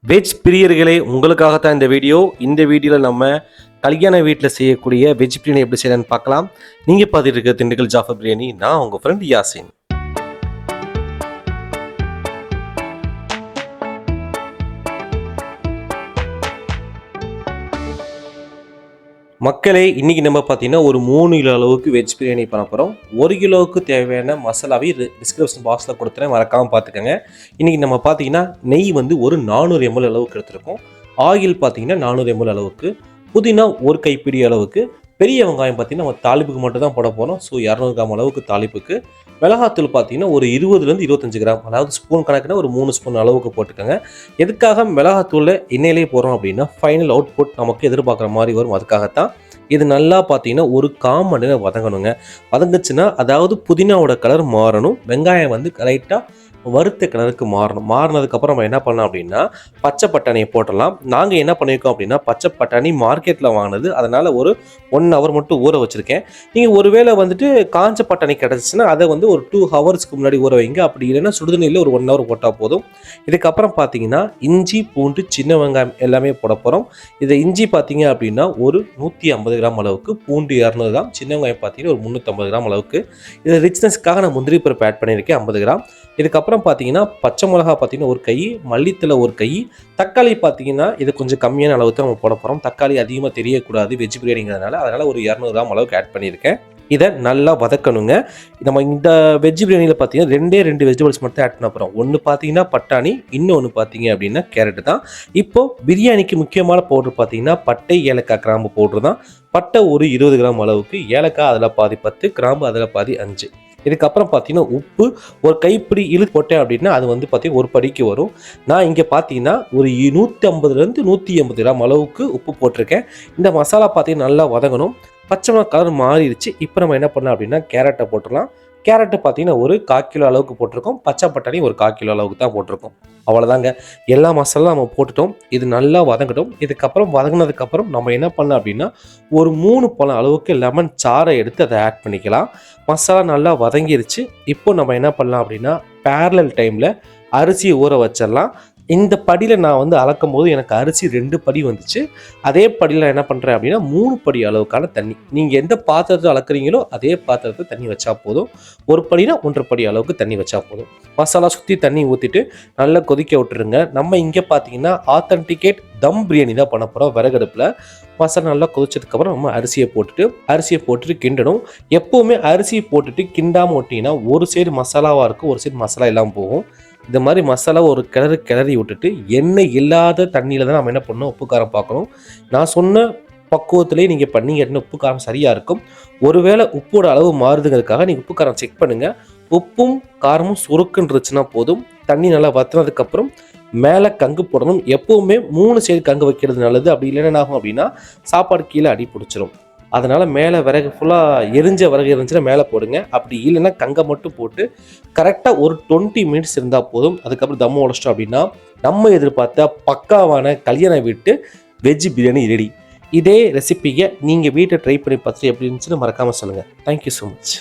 Veg பிரியர்களே, உங்களுக்காகத்தான் இந்த video. இந்த வீடியோவில் நம்ம கல்யாண வீட்டில் செய்யக்கூடிய வெஜ் பிரியாணி எப்படி செய்யலான்னு பார்க்கலாம். நீங்கள் பார்த்துட்டு இருக்க திண்டுக்கல் ஜாஃபர் பிரியாணி. நான் உங்கள் ஃப்ரெண்ட் யாசின். மக்களே, இன்றைக்கி நம்ம பார்த்தீங்கன்னா ஒரு 3 கிலோ அளவுக்கு வெஜ் பிரியாணி பண்ண போகிறோம். 1 கிலோவுக்கு தேவையான மசாலாவை டிஸ்கிரிப்ஷன் பாக்ஸில் கொடுத்துறேன், மறக்காமல் பார்த்துக்கோங்க. இன்றைக்கி நம்ம பார்த்தீங்கன்னா நெய் வந்து ஒரு 400 ml அளவுக்கு எடுத்துருக்கோம். ஆயில் பார்த்தீங்கன்னா 400 ml அளவுக்கு, புதினா ஒரு கைப்பிடி அளவுக்கு, பெரிய வெங்காயம் பார்த்தீங்கன்னா நம்ம தாளிப்புக்கு மட்டும் தான் போட போகிறோம். ஸோ 200 கிராம் அளவுக்கு தாளிப்புக்கு, மிளகாத்தூள் பார்த்தீங்கன்னா ஒரு 20லேருந்து 25 கிராம், அதாவது ஸ்பூன் கணக்குனா ஒரு 3 ஸ்பூன் அளவுக்கு போட்டுக்கோங்க. எதுக்காக மிளகாத்தூளை எண்ணெயிலே போடுறோம் அப்படின்னா ஃபைனல் அவுட்புட் நமக்கு எதிர்பார்க்குற மாதிரி வரும். அதுக்காகத்தான். இது நல்லா பார்த்தீங்கன்னா ஒரு 1/4 மணி நேரம் வதங்கணுங்க. வதங்குச்சுன்னா அதாவது புதினாவோட கலர் மாறணும், வெங்காயம் வந்து லைட்டாக வறுத்த கலருக்கு மாறணும். மாறினதுக்கப்புறம் நம்ம என்ன பண்ணலாம் அப்படின்னா பச்சை பட்டாணியை போட்டலாம். நாங்கள் என்ன பண்ணியிருக்கோம் அப்படின்னா பச்சை பட்டாணி மார்க்கெட்டில் வாங்கினது, அதனால் ஒரு 1 ஹவர் மட்டும் ஊற வச்சுருக்கேன். நீங்கள் ஒருவேளை வந்துட்டு காஞ்ச பட்டாணி கிடச்சிச்சின்னா அதை வந்து ஒரு 2 ஹவர்ஸ்க்கு முன்னாடி ஊற வைங்க. அப்படி இல்லைன்னா சுடுதண்ணியில் ஒரு 1 ஹவர் போட்டால் போதும். இதுக்கப்புறம் பார்த்தீங்கன்னா இஞ்சி பூண்டு சின்ன வெங்காயம் எல்லாமே போட போகிறோம். இதை இஞ்சி பார்த்தீங்க அப்படின்னா ஒரு 150 கிராம் அளவுக்கு, பூண்டு 200 கிராம், சின்ன வெங்காயம் பார்த்தீங்கன்னா ஒரு 350 கிராம் அளவுக்கு. இது ரிச்னஸ்க்காக நான் முந்திரி பருப்பு ஆட் பண்ணியிருக்கேன் 50 கிராம். இதுக்கப்புறம் பார்த்தீங்கன்னா பச்சை மிளகா பார்த்தீங்கன்னா ஒரு கை, மல்லித்தலை ஒரு கை, தக்காளி பார்த்தீங்கன்னா இது கொஞ்சம் கம்மியான அளவுக்கு தான் நம்ம போட போகிறோம். தக்காளி அதிகமாக தெரியக்கூடாது வெஜ் பிரியாணிங்கிறதுனால, அதனால் ஒரு 200 கிராம் அளவுக்கு ஆட் பண்ணியிருக்கேன். இதை நல்லா வதக்கணுங்க. நம்ம இந்த வெஜ் பிரியாணியில் பார்த்தீங்கன்னா 2 வெஜிடபிள்ஸ் மட்டும் ஆட் பண்ண போகிறோம். ஒன்று பார்த்தீங்கன்னா பட்டாணி, இன்னொன்று பார்த்தீங்க அப்படின்னா கேரட் தான். இப்போது பிரியாணிக்கு முக்கியமான பவுடர் பார்த்தீங்கன்னா பட்டை, ஏலக்காய், கிராம்பு பவுடர் தான். பட்டை ஒரு 20 கிராம் அளவுக்கு, ஏலக்காய் அதில் பாதி 10, கிராம்பு அதில் பாதி 5. இதுக்கப்புறம் பார்த்தீங்கன்னா உப்பு ஒரு கைப்பிடி போட்டேன் அப்படின்னா அது வந்து பார்த்தீங்கன்னா ஒரு படிக்கு வரும். நான் இங்கே பார்த்தீங்கன்னா ஒரு 150லேருந்து 180 கிராம் அளவுக்கு உப்பு போட்டிருக்கேன். இந்த மசாலா பார்த்தீங்கன்னா நல்லா வதங்கணும். பச்சை மிளகா கலர் மாறிடுச்சு. இப்போ நம்ம என்ன பண்ணலாம் அப்படின்னா கேரட்டை போட்டுடலாம். கேரட்டு பார்த்தீங்கன்னா ஒரு 1/4 கிலோ அளவுக்கு போட்டிருக்கோம். பச்சை பட்டாணி ஒரு 1/4 கிலோ அளவுக்கு தான் போட்டிருக்கோம். அவ்வளோதாங்க, எல்லா மசாலா நம்ம போட்டுட்டோம். இது நல்லா வதங்கட்டும். இதுக்கப்புறம் வதங்கினதுக்கப்புறம் நம்ம என்ன பண்ணலாம் அப்படின்னா ஒரு 3 பழம் அளவுக்கு லெமன் சாறை எடுத்து அதை ஆட் பண்ணிக்கலாம். மசாலா நல்லா வதங்கிருச்சு. இப்போ நம்ம என்ன பண்ணலாம் அப்படின்னா பேரலல் டைமில் அரிசியை ஊற வச்சிடலாம். இந்த படியில் நான் வந்து அளக்கும் போது எனக்கு அரிசி 2 படி வந்துச்சு. அதே படியில் என்ன பண்ணுறேன் அப்படின்னா 3 படி அளவுக்கான தண்ணி, நீங்கள் எந்த பாத்திரத்தை அளக்குறீங்களோ அதே பாத்திரத்தை தண்ணி வச்சா போதும். ஒரு படினா 1.5 படி அளவுக்கு தண்ணி வச்சா போதும். மசாலா சுற்றி தண்ணி ஊற்றிட்டு நல்லா கொதிக்க விட்டுருங்க. நம்ம இங்கே பார்த்தீங்கன்னா ஆத்தன்டிகேட் தம் பிரியாணி தான் பண்ண போகிறோம். விறகடுப்பில் மசாலா நல்லா கொதிச்சதுக்கப்புறம் நம்ம அரிசியை போட்டுட்டு கிண்டணும். எப்போவுமே அரிசியை போட்டுட்டு கிண்டாமல் விட்டிங்கன்னா ஒரு சைடு மசாலாவாக இருக்கும், ஒரு சைடு மசாலா இல்லாமல் போகும். இந்த மாதிரி மசாலா ஒரு கிளறி விட்டுட்டு எண்ணெய் இல்லாத தண்ணியில் தான் நம்ம என்ன பண்ணணும் உப்பு காரம் பார்க்கணும். நான் சொன்ன பக்குவத்திலே நீங்கள் பண்ணீங்க அப்படின்னா உப்பு காரம் சரியாக இருக்கும். ஒருவேளை உப்போட அளவு மாறுதுங்கிறதுக்காக நீங்கள் உப்பு காரம் செக் பண்ணுங்கள். உப்பும் காரமும் சுருக்குன்னு இருந்துச்சுன்னா போதும். தண்ணி நல்லா வற்றினதுக்கப்புறம் மேலே கங்கு போடணும். எப்போவுமே 3 சைடு கங்கு வைக்கிறது நல்லது. அப்படி இல்லைன்னா என்ன ஆகும் அப்படின்னா சாப்பாடு கீழே அடி பிடிச்சிரும். அதனால் மேலே விறகு ஃபுல்லாக எரிஞ்ச விறகு இருந்துச்சுன்னா மேலே போடுங்க. அப்படி இல்லைன்னா கங்கை மட்டும் போட்டு கரெக்டாக ஒரு 20 மினிட்ஸ் இருந்தால் போதும். அதுக்கப்புறம் தம்மு உடைச்சிட்டோம் அப்படின்னா நம்ம எதிர்பார்த்த பக்காவான கல்யாண வீட்டு வெஜ் பிரியாணி ரெடி. இதே ரெசிபியை நீங்கள் வீட்டை ட்ரை பண்ணி பார்த்துட்டு எப்படி இருந்துச்சுன்னு மறக்காமல் சொல்லுங்கள். Thank you so much.